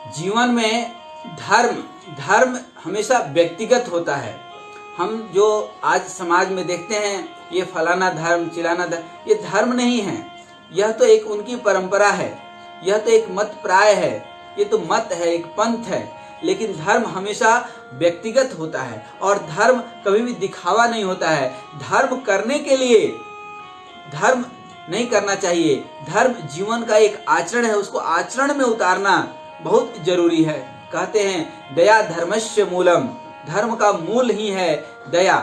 जीवन में धर्म हमेशा व्यक्तिगत होता है। हम जो आज समाज में देखते हैं, ये फलाना धर्म चिलाना धर्म, ये धर्म नहीं है। यह तो एक उनकी परंपरा है, यह तो एक मत प्राय है, ये तो मत है, एक पंथ है। लेकिन धर्म हमेशा व्यक्तिगत होता है और धर्म कभी भी दिखावा नहीं होता है। धर्म करने के लिए धर्म नहीं करना चाहिए। धर्म जीवन का एक आचरण है, उसको आचरण में उतारना बहुत जरूरी है। कहते हैं दया धर्मस्य मूलम, धर्म का मूल ही है दया।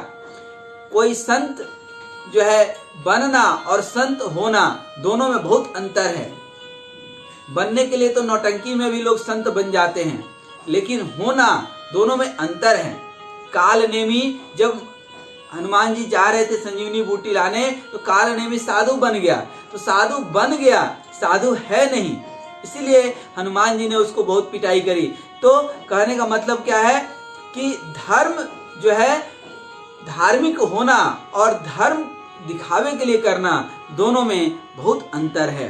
कोई संत जो है, बनना और संत होना दोनों में बहुत अंतर है। बनने के लिए तो नौटंकी में भी लोग संत बन जाते हैं, लेकिन होना दोनों में अंतर है। काल नेमी, जब हनुमान जी जा रहे थे संजीवनी बूटी लाने, तो काल नेमी साधु बन गया। तो साधु बन गया, साधु है नहीं, इसीलिए हनुमान जी ने उसको बहुत पिटाई करी। तो कहने का मतलब क्या है कि धर्म जो है, धार्मिक होना और धर्म दिखावे के लिए करना, दोनों में बहुत अंतर है।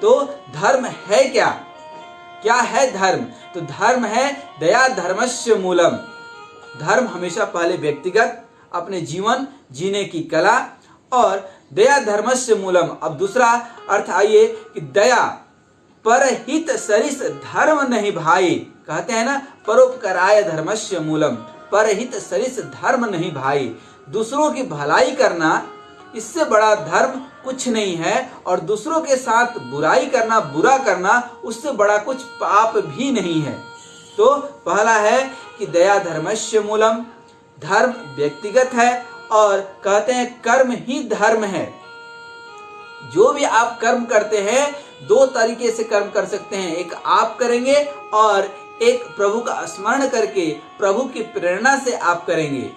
तो धर्म है क्या? क्या है धर्म? तो धर्म है दया धर्मस्य मूलम। धर्म हमेशा पहले व्यक्तिगत अपने जीवन जीने की कला, और दया धर्मस्य मूलम। अब दूसरा अर्थ आइए कि दया परहित सरिस धर्म नहीं भाई। कहते हैं ना, परोपकाराय धर्मस्य मूलम, परहित सरिस धर्म नहीं भाई। दूसरों की भलाई करना, इससे बड़ा धर्म कुछ नहीं है। और दूसरों के साथ बुराई करना, बुरा करना, उससे बड़ा कुछ पाप भी नहीं है। तो पहला है कि दया धर्मस्य मूलम, धर्म व्यक्तिगत है। और कहते हैं कर्म ही धर्म है। जो भी आप कर्म करते हैं, दो तरीके से कर्म कर सकते हैं। एक आप करेंगे और एक प्रभु का स्मरण करके, प्रभु की प्रेरणा से आप करेंगे।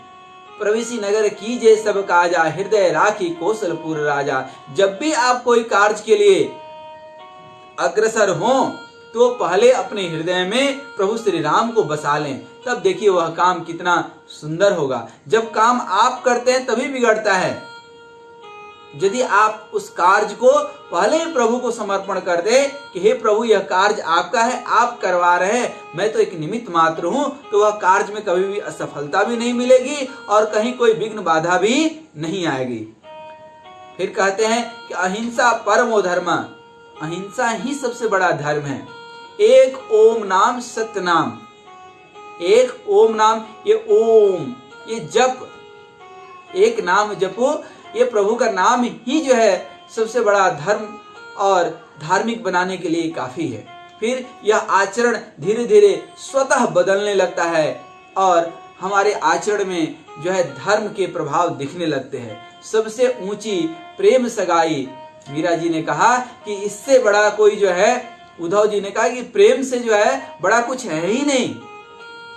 प्रवेशी नगर कीजिए सब काजा, हृदय राखी कौशलपुर राजा। जब भी आप कोई कार्य के लिए अग्रसर हों, तो पहले अपने हृदय में प्रभु श्री राम को बसा लें, तब देखिए वह काम कितना सुंदर होगा। जब काम आप करते हैं तभी बिगड़ता है। यदि आप उस कार्य को पहले ही प्रभु को समर्पण कर दे कि हे प्रभु, यह कार्य आपका है, आप करवा रहे हैं, मैं तो एक निमित्त मात्र हूं, तो वह कार्य में कभी भी असफलता भी नहीं मिलेगी और कहीं कोई विघ्न बाधा भी नहीं आएगी। फिर कहते हैं कि अहिंसा परमो धर्म, अहिंसा ही सबसे बड़ा धर्म है। एक ओम नाम सत्य नाम, एक ओम नाम, ये ओम, ये जप, एक नाम जपो, ये प्रभु का नाम ही जो है सबसे बड़ा धर्म और धार्मिक बनाने के लिए काफी है। फिर यह आचरण धीरे धीरे स्वतः बदलने लगता है और हमारे आचरण में जो है धर्म के प्रभाव दिखने लगते हैं। सबसे ऊंची प्रेम सगाई, मीरा जी ने कहा कि इससे बड़ा कोई जो है, उद्धव जी ने कहा कि प्रेम से जो है बड़ा कुछ है ही नहीं।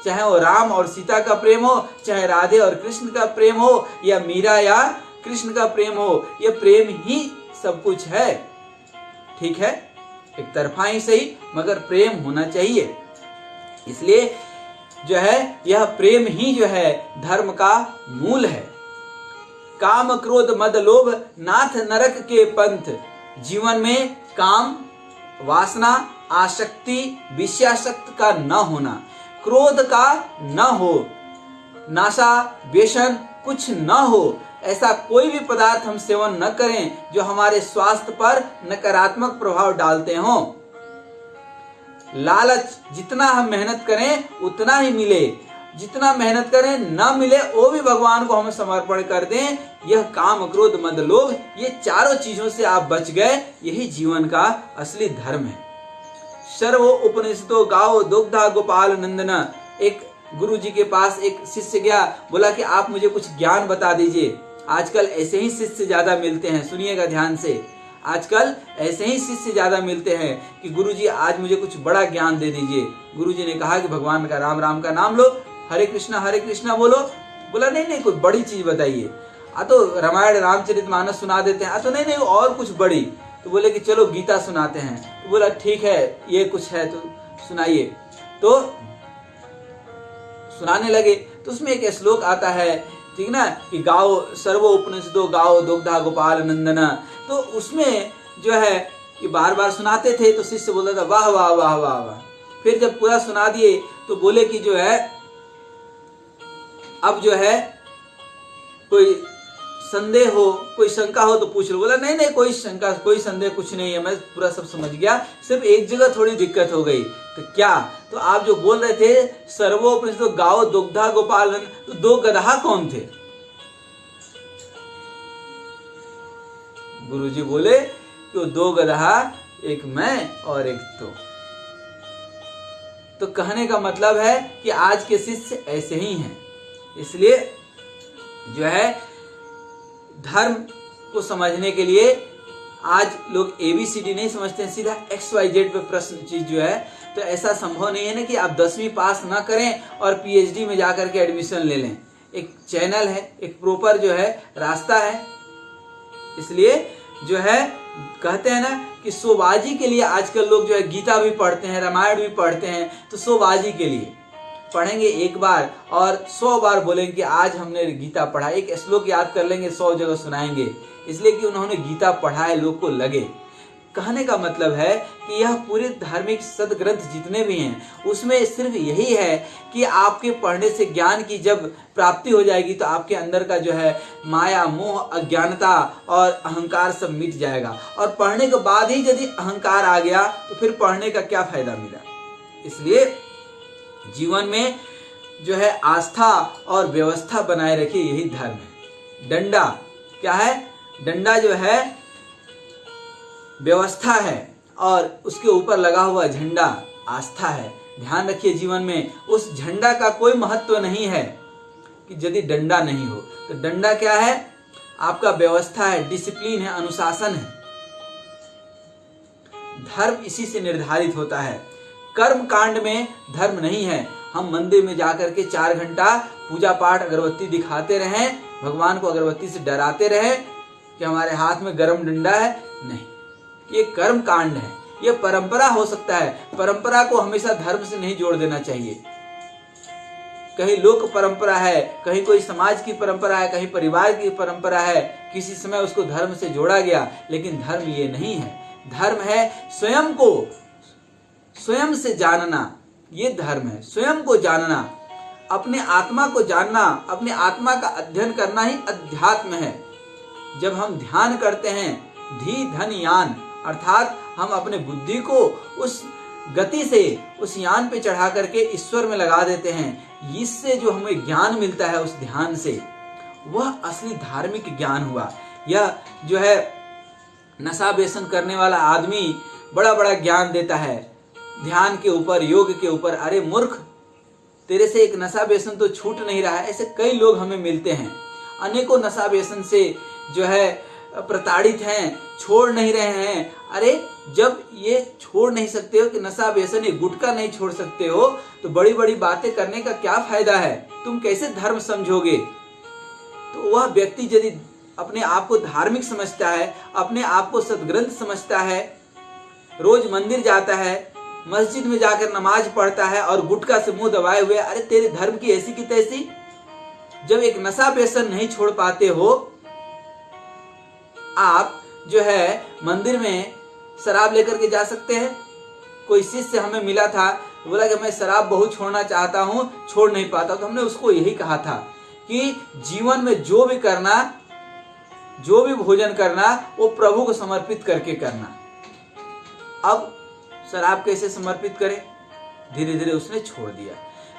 चाहे वो राम और सीता का प्रेम हो, चाहे राधे और कृष्ण का प्रेम हो, या मीरा या कृष्ण का प्रेम हो, ये प्रेम ही सब कुछ है। ठीक है, एक तरफा ही सही, मगर प्रेम होना चाहिए। इसलिए जो है यह प्रेम ही जो है धर्म का मूल है। काम क्रोध मद लोभ नाथ नरक के पंथ। जीवन में काम, वासना, आसक्ति, विषयासक्त का न होना, क्रोध का न हो, नाशा व्यसन कुछ न हो, ऐसा कोई भी पदार्थ हम सेवन न करें जो हमारे स्वास्थ्य पर नकारात्मक प्रभाव डालते हों। लालच, जितना हम मेहनत करें उतना ही मिले, जितना मेहनत करें ना मिले वो भी भगवान को हम समर्पण कर दें। यह काम क्रोध मद लोभ, ये चारों चीजों से आप बच गए, यही जीवन का असली धर्म है। सर्वो उपनिषदो गाओ दुग्धा गोपाल नंदन। एक गुरु जी के पास एक शिष्य गया, बोला कि आप मुझे कुछ ज्ञान बता दीजिए। आजकल ऐसे ही शिष्य ज्यादा मिलते हैं, सुनिएगा ध्यान से। आजकल ऐसे ही शिष्य ज्यादा मिलते हैं कि गुरु जी आज मुझे कुछ बड़ा ज्ञान दे दीजिए। गुरु जी ने कहा कि भगवान का राम राम का नाम लो, हरे कृष्णा बोलो। बोला नहीं नहीं, कोई बड़ी चीज बताइए। तो रामायण रामचरितमानस सुना देते हैं। तो नहीं और कुछ बड़ी। तो बोले कि चलो गीता सुनाते हैं। तो बोला ठीक है, ये कुछ है तो सुनाइए। तो सुनाने लगे। तो उसमें एक श्लोक आता है, ठीक ना, कि गाओ सर्वो उपनिषदो गाओ दुग्धा गोपाल नंदन। तो उसमें जो है कि बार बार सुनाते थे तो शिष्य बोलता था वाह वाह वाह वाह वाह। फिर जब पूरा सुना दिए तो बोले कि जो है अब जो है कोई संदेह हो, कोई शंका हो तो पूछ लो। बोला नहीं नहीं, कोई शंका कोई संदेह कुछ नहीं है, मैं पूरा सब समझ गया, सिर्फ एक जगह थोड़ी दिक्कत हो गई। तो क्या? तो आप जो बोल रहे थे सर्वोपनिषद गाओ दुग्धा गोपालन, तो 2 गधा कौन थे? गुरुजी बोले कि 2 गधा, एक मैं और एक तो कहने का मतलब है कि आज के शिष्य ऐसे ही हैं। इसलिए जो है धर्म को समझने के लिए आज लोग ABCD नहीं समझते हैं, सीधा XYZ पे प्रश्न चीज जो है। तो ऐसा संभव नहीं है ना कि आप 10वीं पास ना करें और PhD में जाकर के एडमिशन ले लें। एक चैनल है, एक प्रॉपर जो है रास्ता है। इसलिए जो है कहते हैं ना कि शोबाजी के लिए आजकल लोग जो है गीता भी पढ़ते हैं, रामायण भी पढ़ते हैं। तो शोबाजी के लिए पढ़ेंगे एक बार और 100 बार बोलेंगे कि आज हमने गीता पढ़ा। एक श्लोक याद कर लेंगे, 100 जगह सुनाएंगे, इसलिए कि उन्होंने गीता पढ़ा है, लोग को लगे। कहने का मतलब है कि यह पूरे धार्मिक सदग्रंथ जितने भी हैं उसमें सिर्फ यही है कि आपके पढ़ने से ज्ञान की जब प्राप्ति हो जाएगी तो आपके अंदर का जो है माया, मोह, अज्ञानता और अहंकार सब मिट जाएगा। और पढ़ने के बाद ही यदि अहंकार आ गया तो फिर पढ़ने का क्या फायदा मिला। इसलिए जीवन में जो है आस्था और व्यवस्था बनाए रखिए, यही धर्म है। डंडा क्या है? डंडा जो है व्यवस्था है और उसके ऊपर लगा हुआ झंडा आस्था है। ध्यान रखिए जीवन में उस झंडा का कोई महत्व नहीं है कि यदि डंडा नहीं हो। तो डंडा क्या है? आपका व्यवस्था है, डिसिप्लिन है, अनुशासन है। धर्म इसी से निर्धारित होता है। कर्म कांड में धर्म नहीं है। हम मंदिर में जाकर के 4 घंटा पूजा पाठ अगरबत्ती दिखाते रहें, भगवान को अगरबत्ती से डराते रहें कि हमारे हाथ में गरम डंडा है, नहीं, ये कर्म कांड है। ये परंपरा हो सकता है, परंपरा को हमेशा धर्म से नहीं जोड़ देना चाहिए। कहीं लोक परंपरा है, कहीं कोई समाज की परंपरा है, कहीं परिवार की परंपरा है, किसी समय उसको धर्म से जोड़ा गया, लेकिन धर्म ये नहीं है। धर्म है स्वयं को स्वयं से जानना, ये धर्म है। स्वयं को जानना, अपने आत्मा को जानना, अपने आत्मा का अध्ययन करना ही अध्यात्म है। जब हम ध्यान करते हैं, धी धन यान, अर्थात हम अपने बुद्धि को उस गति से उस यान पे चढ़ा करके ईश्वर में लगा देते हैं। इससे जो हमें ज्ञान मिलता है उस ध्यान से, वह असली धार्मिक ज्ञान हुआ। यह जो है नशा व्यसन करने वाला आदमी बड़ा बड़ा ज्ञान देता है ध्यान के ऊपर, योग के ऊपर। अरे मूर्ख, तेरे से एक नशा व्यसन तो छूट नहीं रहा है। ऐसे कई लोग हमें मिलते हैं, अनेकों नशा व्यसन से जो है प्रताड़ित हैं, छोड़ नहीं रहे हैं। अरे जब ये छोड़ नहीं सकते हो कि नशा व्यसन, ये गुटखा नहीं छोड़ सकते हो, तो बड़ी बड़ी बातें करने का क्या फायदा है? तुम कैसे धर्म समझोगे? तो वह व्यक्ति यदि अपने आप को धार्मिक समझता है, अपने आप को सदग्रंथ समझता है, रोज मंदिर जाता है, मस्जिद में जाकर नमाज पढ़ता है और गुटखा से मुंह दबाए हुए, अरे तेरे धर्म की ऐसी की तैसी। जब एक नशा व्यसन नहीं छोड़ पाते हो, आप जो है मंदिर में शराब लेकर के जा सकते हैं। कोई शिष्य हमें मिला था, बोला कि मैं शराब बहुत छोड़ना चाहता हूँ, छोड़ नहीं पाता। तो हमने उसको यही कहा था कि जीवन में जो भी करना, जो भी भोजन करना, वो प्रभु को समर्पित करके करना। अब शराब कैसे समर्पित करें? धीरे धीरे उसने छोड़ दिया।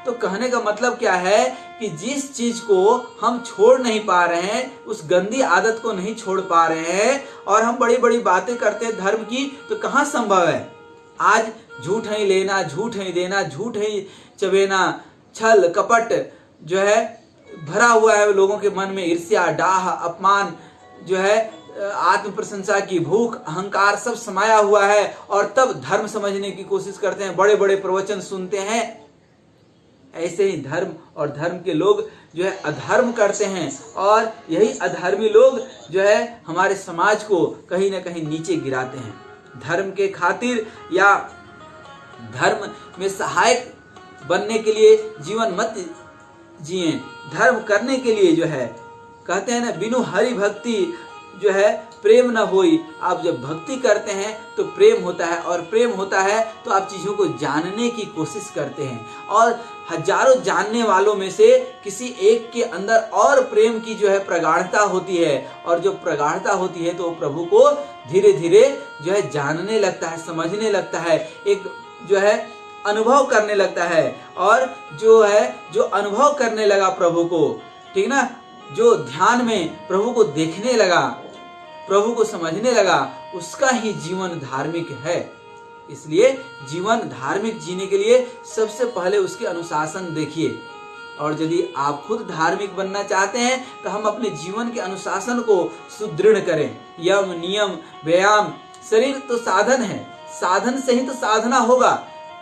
तो कहने का मतलब क्या है कि जिस चीज को हम छोड़ नहीं पा रहे हैं, उस गंदी आदत को नहीं छोड़ पा रहे हैं, और हम बड़ी बड़ी बातें करते हैं धर्म की, तो कहाँ संभव है? आज झूठ नहीं लेना, झूठ नहीं देना, झूठ नहीं चबेना, छल कपट जो है भरा हुआ है लोगों के मन में, ईर्ष्या, डाह, अपमान, जो है आत्म प्रशंसा की भूख, अहंकार सब समाया हुआ है। और तब धर्म समझने की कोशिश करते हैं, बड़े बड़े प्रवचन सुनते हैं। ऐसे ही धर्म और धर्म के लोग जो है अधर्म करते हैं, और यही अधर्मी लोग जो है हमारे समाज को कहीं ना कहीं नीचे गिराते हैं। धर्म के खातिर या धर्म में सहायक बनने के लिए जीवन मत जिए। धर्म करने के लिए जो है कहते हैं ना, बिनु हरि भक्ति जो है प्रेम न होई। आप जब भक्ति करते हैं तो प्रेम होता है, और प्रेम होता है तो आप चीजों को जानने की कोशिश करते हैं, और हजारों जानने वालों में से किसी एक के अंदर और प्रेम की जो है प्रगाढ़ता होती है, और जो प्रगाढ़ता होती है तो वो प्रभु को धीरे धीरे जो है जानने लगता है, समझने लगता है, एक जो है अनुभव करने लगता है। और जो अनुभव करने लगा प्रभु को, ठीक ना, जो ध्यान में प्रभु को देखने लगा, प्रभु को समझने लगा, उसका ही जीवन धार्मिक है। इसलिए जीवन धार्मिक जीने के लिए सबसे पहले उसके अनुशासन देखिए। और यदि आप खुद धार्मिक बनना चाहते हैं तो हम अपने जीवन के अनुशासन को सुदृढ़ करें। यम, नियम, व्यायाम, शरीर तो साधन है, साधन से ही तो साधना होगा।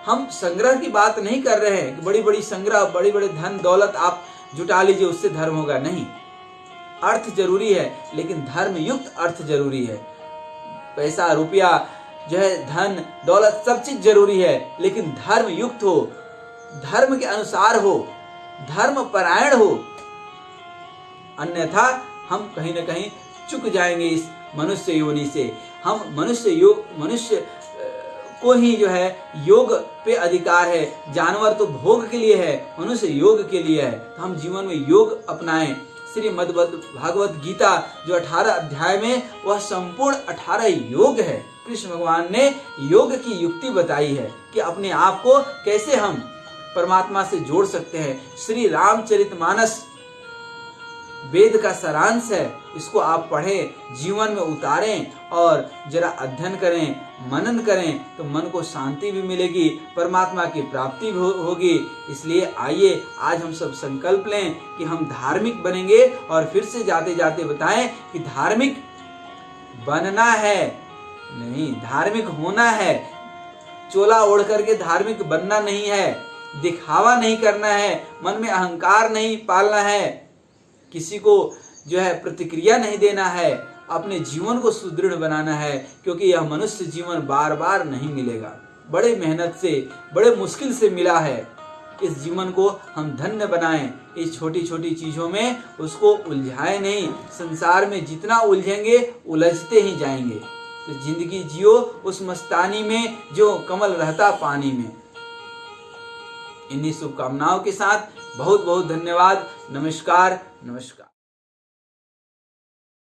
हम संग्रह की बात नहीं कर रहे हैं कि बड़ी बड़ी संग्रह, बड़ी बड़ी धन दौलत आप जुटा लीजिए उससे धर्म होगा, नहीं। अर्थ जरूरी है, लेकिन धर्म युक्त अर्थ जरूरी है। पैसा, रुपया जो है, धन दौलत सब चीज जरूरी है, लेकिन धर्म युक्त हो, धर्म के अनुसार हो, धर्म परायण हो। अन्यथा हम कहीं ना कहीं चुक जाएंगे इस मनुष्य योनि से। हम मनुष्य को ही जो है योग पे अधिकार है। जानवर तो भोग के लिए है, मनुष्य योग के लिए है। तो हम जीवन में योग अपनाएं। श्रीमद् भागवत गीता जो 18 अध्याय में, वह संपूर्ण 18 योग है। कृष्ण भगवान ने योग की युक्ति बताई है कि अपने आप को कैसे हम परमात्मा से जोड़ सकते हैं। श्री रामचरितमानस वेद का सारांश है, इसको आप पढ़ें, जीवन में उतारें और जरा अध्ययन करें, मनन करें, तो मन को शांति भी मिलेगी, परमात्मा की प्राप्ति भी होगी। इसलिए आइए आज हम सब संकल्प लें कि हम धार्मिक बनेंगे, और फिर से जाते जाते बताएं कि धार्मिक बनना है, नहीं धार्मिक होना है। चोला ओढ़ करके धार्मिक बनना नहीं है, दिखावा नहीं करना है, मन में अहंकार नहीं पालना है, किसी को जो है प्रतिक्रिया नहीं देना है, अपने जीवन को सुदृढ़ बनाना है, क्योंकि यह मनुष्य जीवन बार बार नहीं मिलेगा। बड़े मेहनत से, बड़े मुश्किल से मिला है। इस जीवन को हम धन्य बनाएं, इस छोटी छोटी चीजों में उसको उलझाएं नहीं। संसार में जितना उलझेंगे उलझते ही जाएंगे। तो जिंदगी जियो उस मस्तानी में जो कमल रहता पानी में। इन्हीं शुभकामनाओं के साथ बहुत बहुत धन्यवाद। नमस्कार।